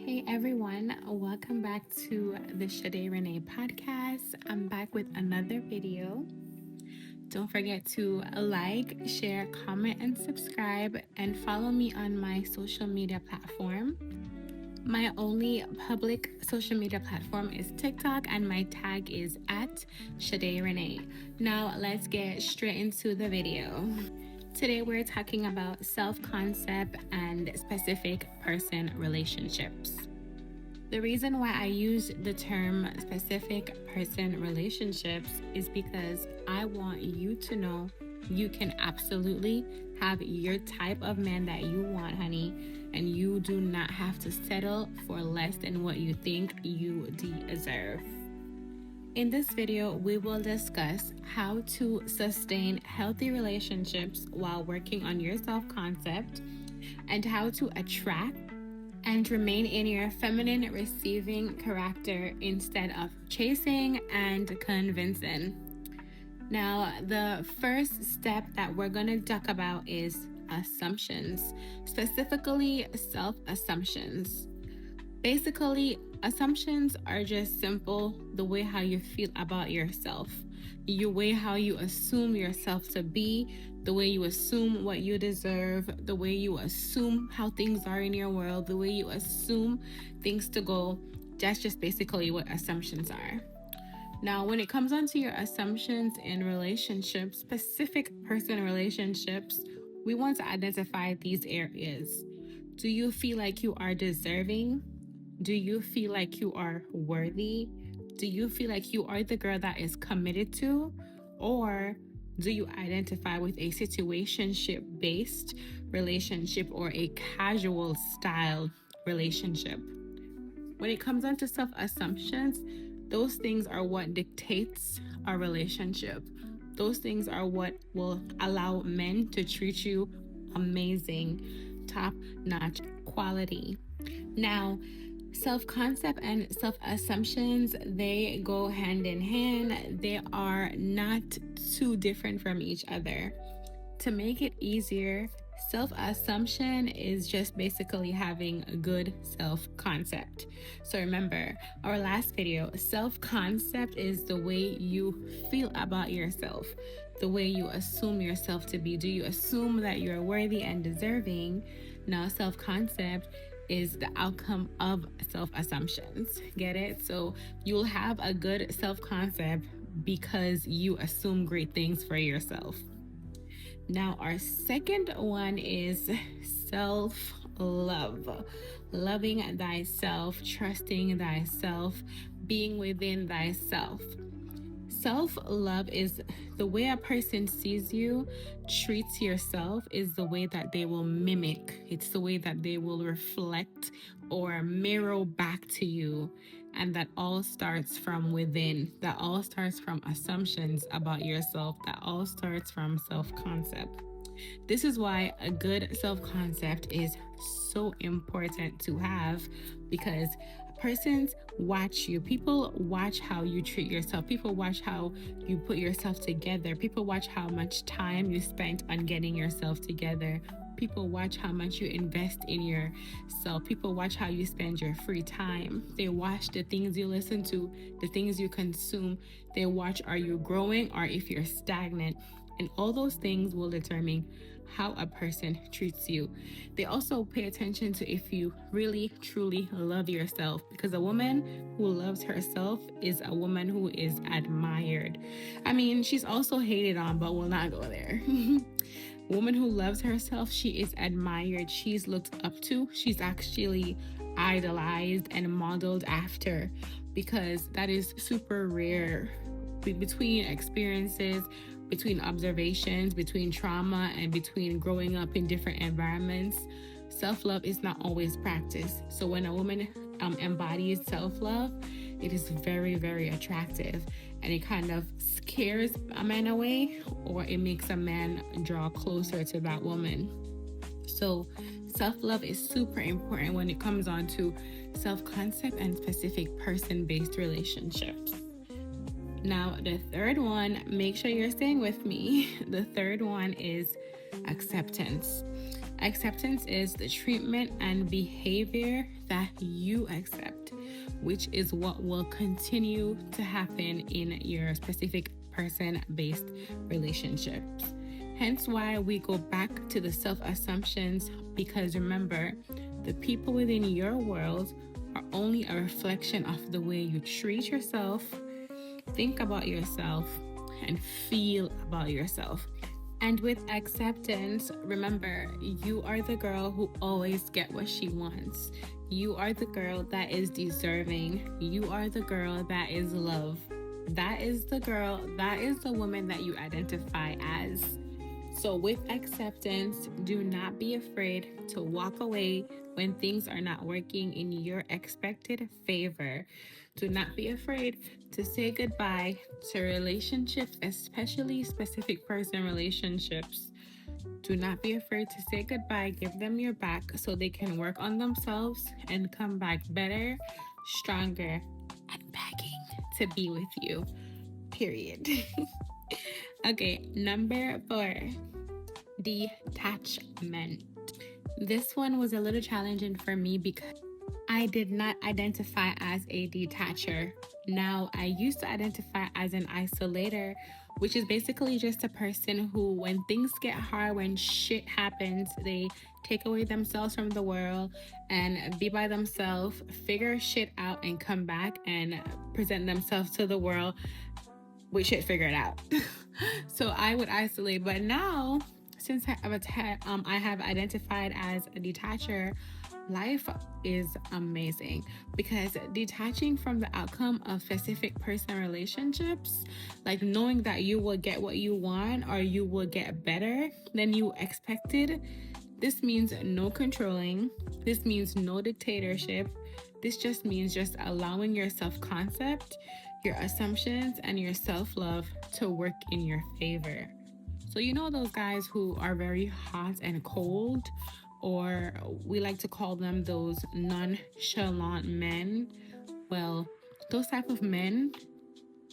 Hey everyone, welcome back to the Shade Renee podcast. I'm back with another video. Don't forget to like, share, comment, and subscribe, and follow me on my social media platform. My only public social media platform is TikTok, and my tag is at Shade Renee. Now, let's get straight into the video. Today, we're talking about self concept and specific person relationships. The reason why I use the term specific person relationships is because I want you to know you can absolutely have your type of man that you want, honey, and you do not have to settle for less than what you think you deserve. In this video, we will discuss how to sustain healthy relationships while working on your self concept and how to attract and remain in your feminine receiving character instead of chasing and convincing. Now, the first step that we're going to talk about is assumptions, specifically self assumptions. Basically, assumptions are just simple the way how you feel about yourself, the way how you assume yourself to be, the way you assume what you deserve, the way you assume how things are in your world, the way you assume things to go. That's just basically what assumptions are. Now, when it comes onto your assumptions in relationships, specific person relationships, we want to identify these areas. Do you feel like you are deserving? Do you feel like you are worthy? Do you feel like you are the girl that is committed to? Or do you identify with a situationship based relationship or a casual style relationship? When it comes down to self assumptions, those things are what dictates our relationship. Those things are what will allow men to treat you amazing, top notch quality. Now, self concept and self assumptions, they go hand in hand. They are not too different from each other. To make it easier, self assumption is just basically having a good self concept. So remember, our last video, self concept is the way you feel about yourself, the way you assume yourself to be. Do you assume that you're worthy and deserving? Now, self concept is the outcome of self assumptions. Get it? So you'll have a good self concept because you assume great things for yourself. Now, our second one is self love. Loving thyself, trusting thyself, being within thyself. Self love is the way a person sees you, treats yourself, is the way that they will mimic. It's the way that they will reflect or mirror back to you. And that all starts from within. That all starts from assumptions about yourself. That all starts from self concept. This is why a good self concept is so important to have, because persons watch you. People watch how you treat yourself. People watch how you put yourself together. People watch how much time you spent on getting yourself together. People watch how much you invest in yourself. People watch how you spend your free time. They watch the things you listen to, the things you consume. They watch, are you growing or if you're stagnant? And all those things will determine how a person treats you. They also pay attention to if you really, truly love yourself, because a woman who loves herself is a woman who is admired. I mean, she's also hated on, but we'll not go there. Woman who loves herself, she is admired. She's looked up to. She's actually idolized and modeled after, because that is super rare. Between experiences, between observations, between trauma, and between growing up in different environments, self-love is not always practiced. So when a woman embodies self-love, it is very, very attractive, and it kind of scares a man away, or it makes a man draw closer to that woman. So self-love is super important when it comes on to self-concept and specific person-based relationships. Now, the third one, make sure you're staying with me. The third one is acceptance. Acceptance is the treatment and behavior that you accept, which is what will continue to happen in your specific person-based relationships. Hence why we go back to the self-assumptions, because remember, the people within your world are only a reflection of the way you treat yourself, think about yourself, and feel about yourself. And with acceptance, remember, you are the girl who always gets what she wants. You are the girl that is deserving. You are the girl that is loved. That is the girl, that is the woman that you identify as. So, with acceptance, do not be afraid to walk away when things are not working in your expected favor. Do not be afraid to say goodbye to relationships, especially specific person relationships. Do not be afraid to say goodbye. Give them your back so they can work on themselves and come back better, stronger, and begging to be with you. Period. Okay, number 4, detachment. This one was a little challenging for me because I did not identify as a detacher. Now, I used to identify as an isolator, which is basically just a person who, when things get hard, when shit happens, they take away themselves from the world and be by themselves, figure shit out, and come back and present themselves to the world with shit figured out. So I would isolate. But now, since I have identified as a detacher, life is amazing, because detaching from the outcome of specific person relationships, like knowing that you will get what you want or you will get better than you expected, this means no controlling. This means no dictatorship. This just means just allowing your self-concept, your assumptions, and your self-love to work in your favor. So you know those guys who are very hot and cold, or we like to call them those nonchalant men? Well, those type of men,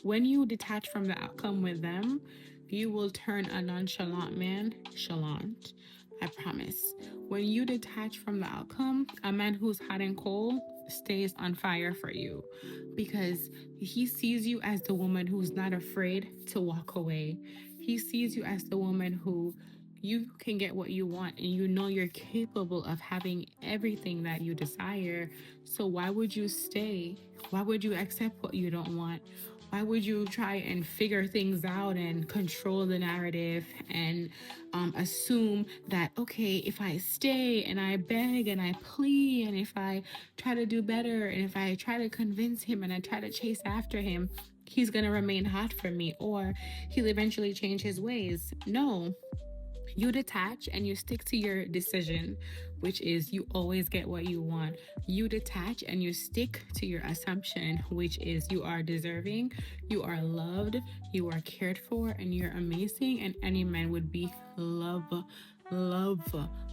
when you detach from the outcome with them, you will turn a nonchalant man chalant. I promise. When you detach from the outcome, a man who's hot and cold stays on fire for you, because he sees you as the woman who's not afraid to walk away. He sees you as the woman who you can get what you want, and you know you're capable of having everything that you desire. So why would you stay? Why would you accept what you don't want? Why would you try and figure things out and control the narrative and assume that, okay, if I stay and I beg and I plead, and if I try to do better, and if I try to convince him and I try to chase after him, he's going to remain hot for me, or he'll eventually change his ways? No. You detach and you stick to your decision, which is you always get what you want. You detach and you stick to your assumption, which is you are deserving, you are loved, you are cared for, and you're amazing. And any man would be love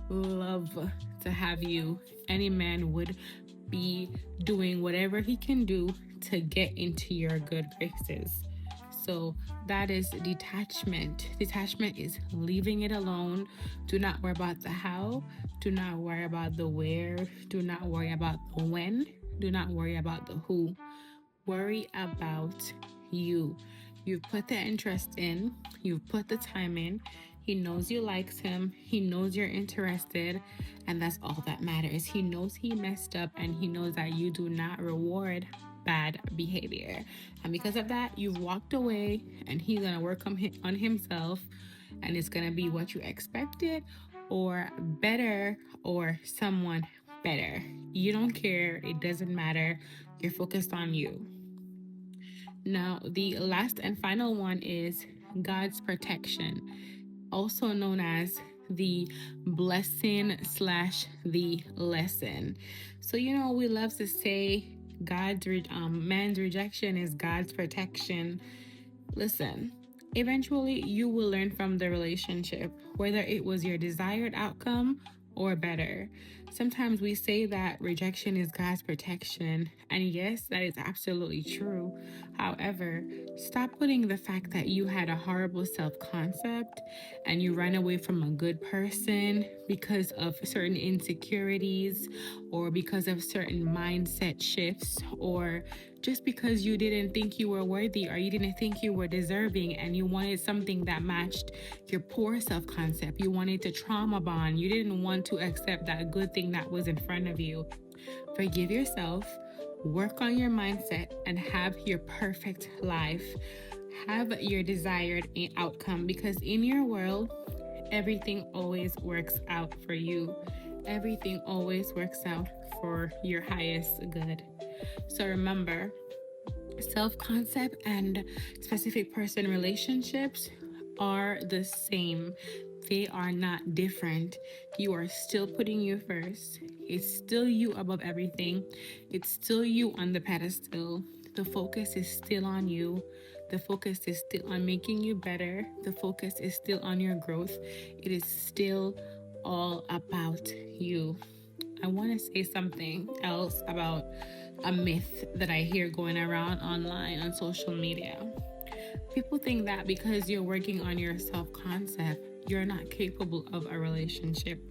to have you. Any man would be doing whatever he can do to get into your good graces. So that is detachment. Detachment is leaving it alone. Do not worry about the how. Do not worry about the where. Do not worry about the when. Do not worry about the who. Worry about you. You've put the interest in. You've put the time in. He knows you likes him. He knows you're interested. And that's all that matters. He knows he messed up, and he knows that you do not reward bad behavior. And because of that, you've walked away, and he's going to work on himself, and it's going to be what you expected, or better, or someone better. You don't care. It doesn't matter. You're focused on you. Now, the last and final one is God's protection, also known as the blessing / the lesson. So, you know, we love to say man's rejection is God's protection. Listen, eventually you will learn from the relationship, whether it was your desired outcome or better. Sometimes we say that rejection is God's protection, and yes, that is absolutely true. However, stop putting the fact that you had a horrible self concept and you ran away from a good person because of certain insecurities or because of certain mindset shifts or just because you didn't think you were worthy or you didn't think you were deserving and you wanted something that matched your poor self concept. You wanted to trauma bond. You didn't want to accept that good thing that was in front of you. Forgive yourself, work on your mindset, and have your perfect life. Have your desired outcome because in your world, everything always works out for you. Everything always works out for your highest good. So remember, self concept and specific person relationships are the same. They are not different. You are still putting you first. It's still you above everything. It's still you on the pedestal. The focus is still on you. The focus is still on making you better. The focus is still on your growth. It is still all about you. I want to say something else about a myth that I hear going around online on social media. People think that because you're working on your self concept, you're not capable of a relationship.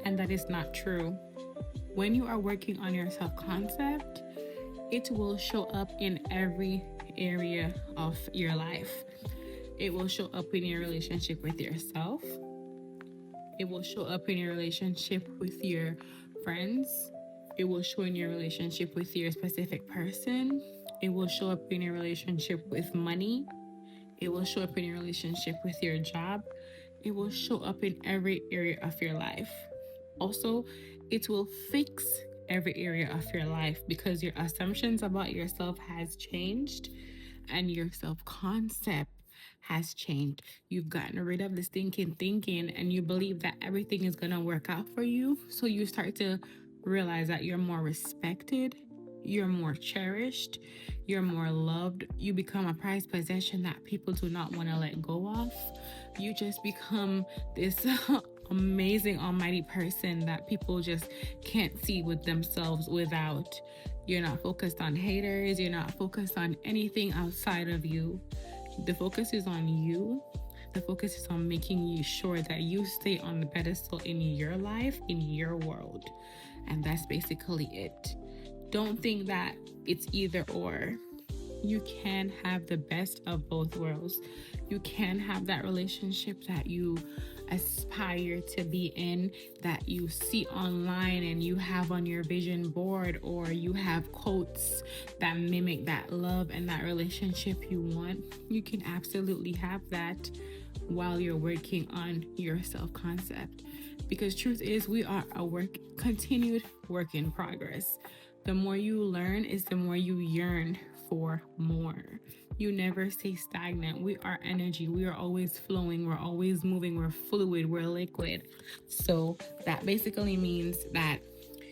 And that is not true. When you are working on your self concept, it will show up in every area of your life. It will show up in your relationship with yourself. It will show up in your relationship with your friends. It will show in your relationship with your specific person. It will show up in your relationship with money. It will show up in your relationship with your job. It will show up in every area of your life. Also, it will fix every area of your life because your assumptions about yourself has changed and your self-concept has changed. You've gotten rid of this thinking and you believe that everything is going to work out for you. So you start to realize that you're more respected, you're more cherished, you're more loved. You become a prized possession that people do not want to let go of. You just become this amazing almighty person that people just can't see with themselves without. You're not focused on haters, you're not focused on anything outside of you. The focus is on you. The focus is on making you sure that you stay on the pedestal in your life, in your world. And that's basically it. Don't think that it's either or. You can have the best of both worlds. You can have that relationship that you aspire to be in, that you see online and you have on your vision board, or you have quotes that mimic that love and that relationship you want. You can absolutely have that while you're working on your self-concept, because truth is we are a continued work in progress. The more you learn is the more you yearn for more. You never stay stagnant. We are energy. We are always flowing. We're always moving. We're fluid. We're liquid. So that basically means that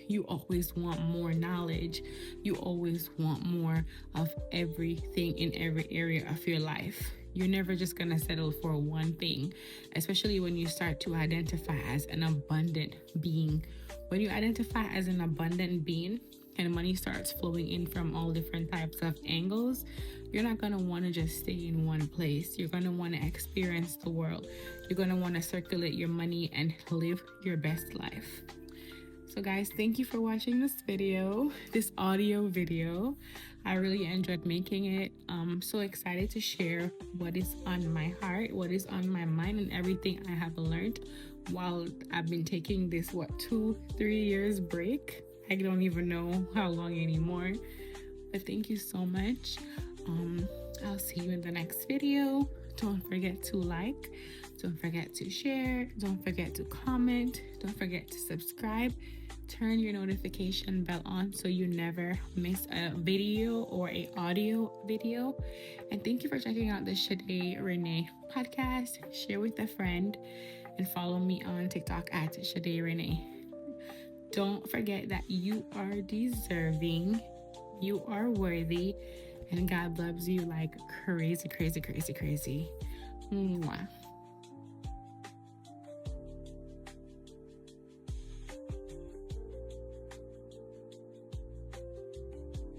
you always want more knowledge. You always want more of everything in every area of your life. You're never just going to settle for one thing, especially when you start to identify as an abundant being. When you identify as an abundant being, and money starts flowing in from all different types of angles, you're not going to want to just stay in one place. You're going to want to experience the world. You're going to want to circulate your money and live your best life. So guys, thank you for watching this audio video. I really enjoyed making it. I'm so excited to share what is on my heart, what is on my mind, and everything I have learned while I've been taking this 2-3 years break. I don't even know how long anymore, but thank you so much. I'll see you in the next video. Don't forget to like, don't forget to share, don't forget to comment, don't forget to subscribe. Turn your notification bell on so you never miss a video or a audio video. And thank you for checking out the Shade Renee podcast. Share with a friend and follow me on TikTok at Shade Renee. Don't forget that you are deserving, you are worthy, and God loves you like crazy, crazy, crazy, crazy. Mwah.